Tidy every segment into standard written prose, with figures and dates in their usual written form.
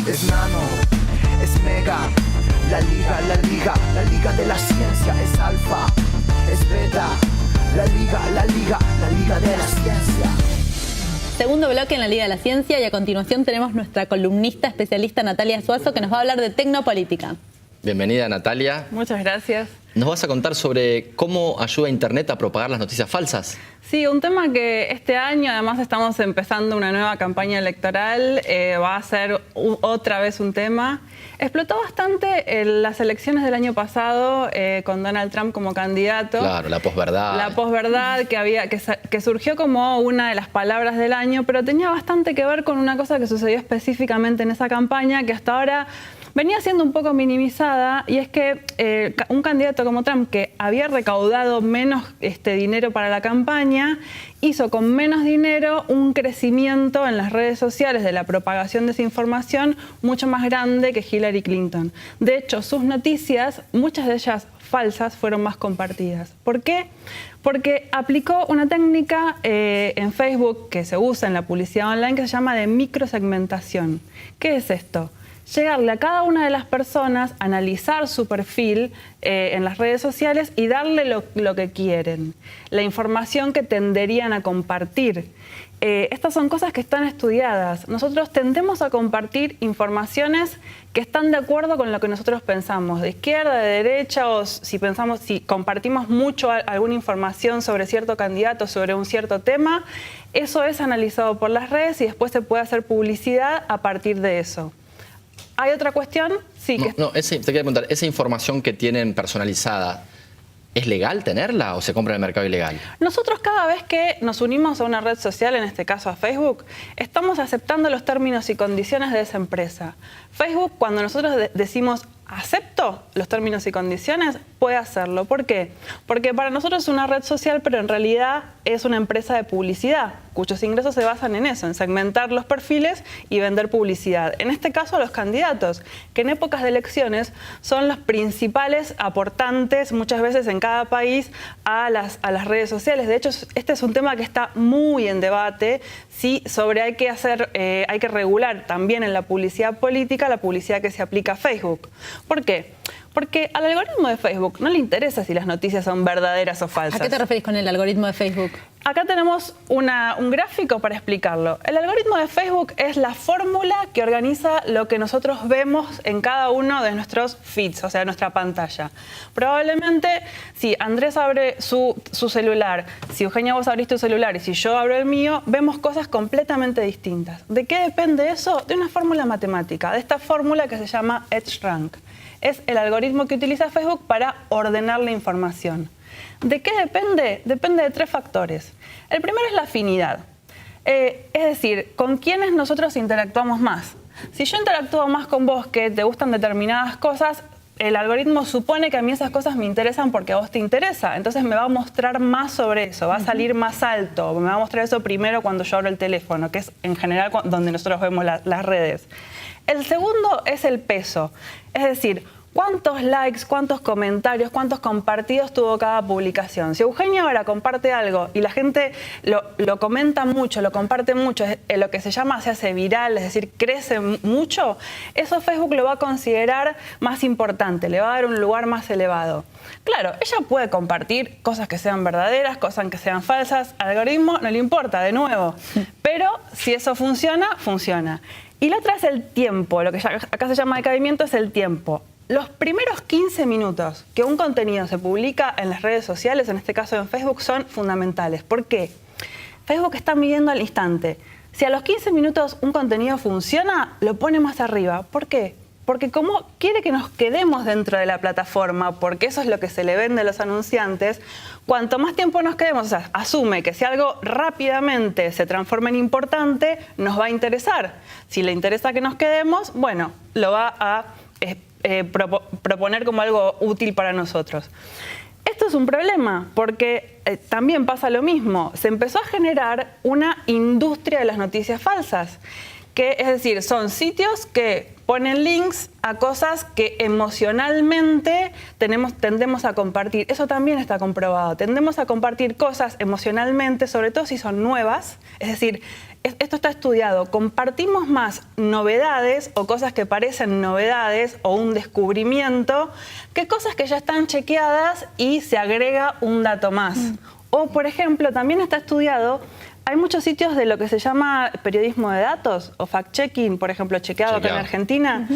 es nano, es mega. La liga de la ciencia es alfa, es beta. La liga de la ciencia. Segundo bloque en la Liga de la Ciencia, y a continuación tenemos nuestra columnista especialista Natalia Suazo, que nos va a hablar de tecnopolítica. Bienvenida, Natalia. Muchas gracias. ¿Nos vas a contar sobre cómo ayuda Internet a propagar las noticias falsas? Sí, un tema que este año además estamos empezando una nueva campaña electoral, va a ser otra vez un tema. Explotó bastante en las elecciones del año pasado con Donald Trump como candidato. Claro, la posverdad. La posverdad que surgió como una de las palabras del año, pero tenía bastante que ver con una cosa que sucedió específicamente en esa campaña que hasta ahora venía siendo un poco minimizada, y es que un candidato como Trump, que había recaudado menos dinero para la campaña, hizo con menos dinero un crecimiento en las redes sociales de la propagación de esa información mucho más grande que Hillary Clinton. De hecho, sus noticias, muchas de ellas falsas, fueron más compartidas. ¿Por qué? Porque aplicó una técnica en Facebook que se usa en la publicidad online que se llama de microsegmentación. ¿Qué es esto? Llegarle a cada una de las personas, analizar su perfil en las redes sociales y darle lo que quieren, la información que tenderían a compartir. Estas son cosas que están estudiadas. Nosotros tendemos a compartir informaciones que están de acuerdo con lo que nosotros pensamos, de izquierda, de derecha, o si compartimos mucho alguna información sobre cierto candidato, sobre un cierto tema, eso es analizado por las redes y después se puede hacer publicidad a partir de eso. ¿Hay otra cuestión? Sí. Te quería preguntar, ¿esa información que tienen personalizada, es legal tenerla o se compra en el mercado ilegal? Nosotros cada vez que nos unimos a una red social, en este caso a Facebook, estamos aceptando los términos y condiciones de esa empresa. Facebook, cuando nosotros decimos acepto los términos y condiciones, puede hacerlo. ¿Por qué? Porque para nosotros es una red social, pero en realidad es una empresa de publicidad, cuyos ingresos se basan en eso, en segmentar los perfiles y vender publicidad. En este caso a los candidatos, que en épocas de elecciones son los principales aportantes muchas veces en cada país a las redes sociales. De hecho, este es un tema que está muy en debate, si hay que regular también en la publicidad política la publicidad que se aplica a Facebook. ¿Por qué? Porque al algoritmo de Facebook no le interesa si las noticias son verdaderas o falsas. ¿A qué te referís con el algoritmo de Facebook? Acá tenemos un gráfico para explicarlo. El algoritmo de Facebook es la fórmula que organiza lo que nosotros vemos en cada uno de nuestros feeds, o sea, nuestra pantalla. Probablemente, si Andrés abre su celular, si Eugenia vos abrís tu celular y si yo abro el mío, vemos cosas completamente distintas. ¿De qué depende eso? De una fórmula matemática, de esta fórmula que se llama EdgeRank. Es el algoritmo que utiliza Facebook para ordenar la información. ¿De qué depende? Depende de 3 factores. El primero es la afinidad. Es decir, con quiénes nosotros interactuamos más. Si yo interactúo más con vos, que te gustan determinadas cosas, el algoritmo supone que a mí esas cosas me interesan porque a vos te interesa. Entonces me va a mostrar más sobre eso, va a salir más alto. Me va a mostrar eso primero cuando yo abro el teléfono, que es en general donde nosotros vemos las redes. El segundo es el peso. Es decir, ¿cuántos likes, cuántos comentarios, cuántos compartidos tuvo cada publicación? Si Eugenia ahora comparte algo y la gente lo comenta mucho, lo comparte mucho, lo que se hace viral, es decir, crece mucho, eso Facebook lo va a considerar más importante, le va a dar un lugar más elevado. Claro, ella puede compartir cosas que sean verdaderas, cosas que sean falsas, al algoritmo no le importa, de nuevo, pero si eso funciona, funciona. Y la otra es el tiempo, lo que acá se llama decaimiento es el tiempo. Los primeros 15 minutos que un contenido se publica en las redes sociales, en este caso en Facebook, son fundamentales. ¿Por qué? Facebook está midiendo al instante. Si a los 15 minutos un contenido funciona, lo pone más arriba. ¿Por qué? Porque como quiere que nos quedemos dentro de la plataforma, porque eso es lo que se le vende a los anunciantes, cuanto más tiempo nos quedemos, o sea, asume que si algo rápidamente se transforma en importante, nos va a interesar. Si le interesa que nos quedemos, bueno, lo va a proponer como algo útil para nosotros. Esto es un problema porque también pasa lo mismo. Se empezó a generar una industria de las noticias falsas. que, es decir, son sitios que ponen links a cosas que emocionalmente tendemos a compartir. Eso también está comprobado. Tendemos a compartir cosas emocionalmente, sobre todo si son nuevas. Es decir, esto está estudiado. Compartimos más novedades o cosas que parecen novedades o un descubrimiento que cosas que ya están chequeadas y se agrega un dato más. O, por ejemplo, también está estudiado. Hay muchos sitios de lo que se llama periodismo de datos o fact-checking, por ejemplo, chequeado acá en Argentina.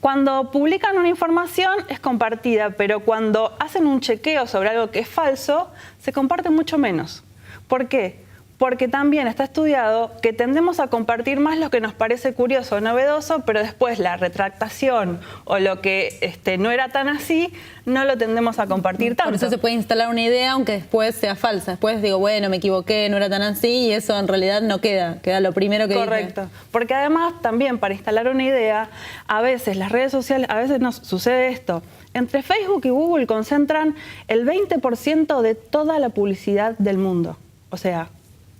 Cuando publican una información es compartida, pero cuando hacen un chequeo sobre algo que es falso, se comparte mucho menos. ¿Por qué? Porque también está estudiado que tendemos a compartir más lo que nos parece curioso o novedoso, pero después la retractación o lo que no era tan así, no lo tendemos a compartir tanto. Por eso se puede instalar una idea aunque después sea falsa. Después digo, bueno, me equivoqué, no era tan así, y eso en realidad no queda lo primero que Correcto. Porque además también para instalar una idea, a veces las redes sociales, a veces nos sucede esto. Entre Facebook y Google concentran el 20% de toda la publicidad del mundo. O sea,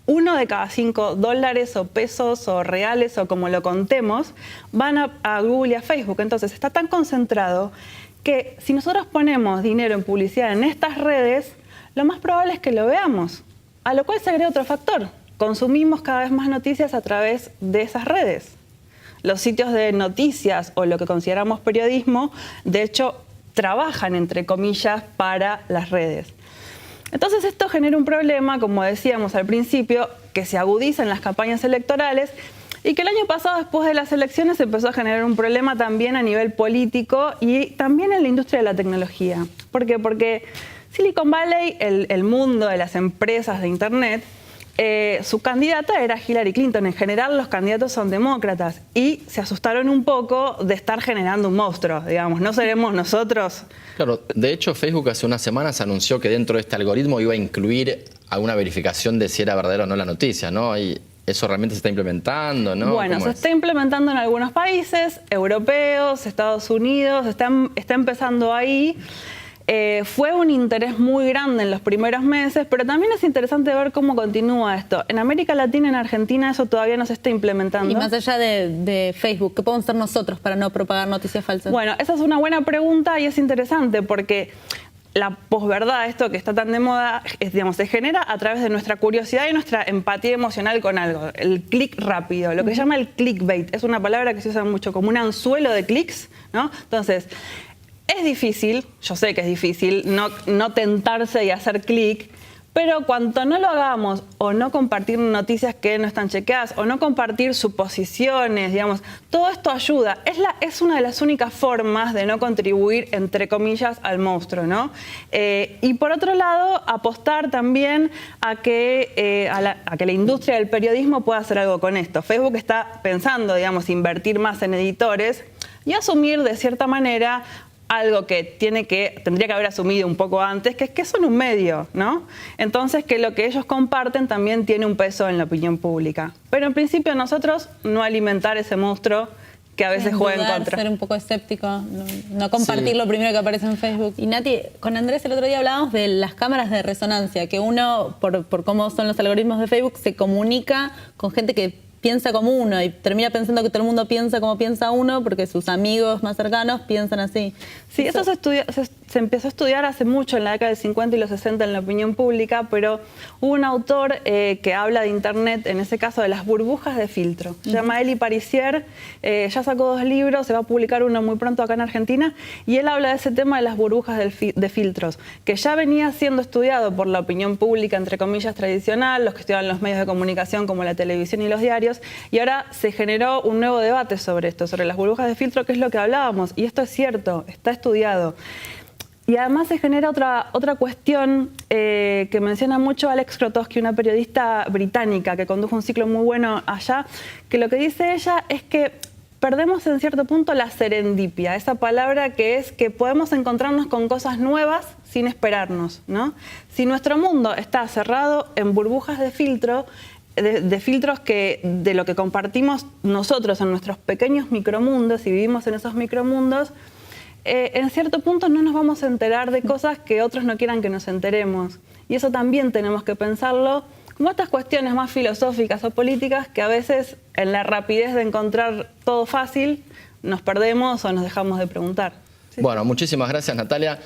1 de cada 5 dólares o pesos o reales o como lo contemos van a Google y a Facebook. Entonces está tan concentrado que si nosotros ponemos dinero en publicidad en estas redes, lo más probable es que lo veamos. A lo cual se agrega otro factor. Consumimos cada vez más noticias a través de esas redes. Los sitios de noticias o lo que consideramos periodismo, de hecho, trabajan, entre comillas, para las redes. Entonces esto genera un problema, como decíamos al principio, que se agudiza en las campañas electorales y que el año pasado, después de las elecciones, empezó a generar un problema también a nivel político y también en la industria de la tecnología. ¿Por qué? Porque Silicon Valley, el mundo de las empresas de Internet, su candidata era Hillary Clinton. En general los candidatos son demócratas y se asustaron un poco de estar generando un monstruo, digamos. ¿No seremos nosotros? Claro, de hecho Facebook hace unas semanas anunció que dentro de este algoritmo iba a incluir alguna verificación de si era verdadera o no la noticia, ¿no? Y eso realmente se está implementando, ¿no? Bueno, se está implementando en algunos países europeos, Estados Unidos, está empezando ahí. Fue un interés muy grande en los primeros meses, pero también es interesante ver cómo continúa esto. En América Latina, en Argentina, eso todavía no se está implementando. Y más allá de Facebook, ¿qué podemos hacer nosotros para no propagar noticias falsas? Bueno, esa es una buena pregunta y es interesante porque la posverdad, esto que está tan de moda, se genera a través de nuestra curiosidad y nuestra empatía emocional con algo. El clic rápido, lo que se llama el clickbait. Es una palabra que se usa mucho como un anzuelo de clics, ¿no? Entonces, es difícil, yo sé que es difícil, no tentarse y hacer clic, pero cuanto no lo hagamos o no compartir noticias que no están chequeadas o no compartir suposiciones, digamos, todo esto ayuda. Es una de las únicas formas de no contribuir, entre comillas, al monstruo, ¿no? Y por otro lado, apostar también a que la industria del periodismo pueda hacer algo con esto. Facebook está pensando, digamos, invertir más en editores y asumir de cierta manera algo que tendría que haber asumido un poco antes, que es que son un medio, ¿no? Entonces, que lo que ellos comparten también tiene un peso en la opinión pública. Pero en principio nosotros no alimentar ese monstruo que a veces juega en contra. Ser un poco escéptico, no compartir lo primero que aparece en Facebook. Y Nati, con Andrés el otro día hablábamos de las cámaras de resonancia, que uno, por cómo son los algoritmos de Facebook, se comunica con gente que piensa como uno y termina pensando que todo el mundo piensa como piensa uno porque sus amigos más cercanos piensan así. Sí, eso se empezó a estudiar hace mucho, en la década del 50 y los 60 en la opinión pública, pero hubo un autor que habla de Internet, en ese caso de las burbujas de filtro. Se llama Eli Parisier, ya sacó 2 libros, se va a publicar uno muy pronto acá en Argentina, y él habla de ese tema de las burbujas de filtros, que ya venía siendo estudiado por la opinión pública, entre comillas, tradicional, los que estudiaban los medios de comunicación como la televisión y los diarios, y ahora se generó un nuevo debate sobre esto, sobre las burbujas de filtro, que es lo que hablábamos, y esto es cierto, está estudiado. Y además se genera otra cuestión que menciona mucho Alex Krotowski, una periodista británica que condujo un ciclo muy bueno allá, que lo que dice ella es que perdemos en cierto punto la serendipia, esa palabra que es que podemos encontrarnos con cosas nuevas sin esperarnos, ¿no? Si nuestro mundo está cerrado en burbujas de filtro, de filtros de lo que compartimos nosotros en nuestros pequeños micromundos y vivimos en esos micromundos, en cierto punto no nos vamos a enterar de cosas que otros no quieran que nos enteremos. Y eso también tenemos que pensarlo como estas cuestiones más filosóficas o políticas que a veces en la rapidez de encontrar todo fácil nos perdemos o nos dejamos de preguntar. Bueno, muchísimas gracias, Natalia.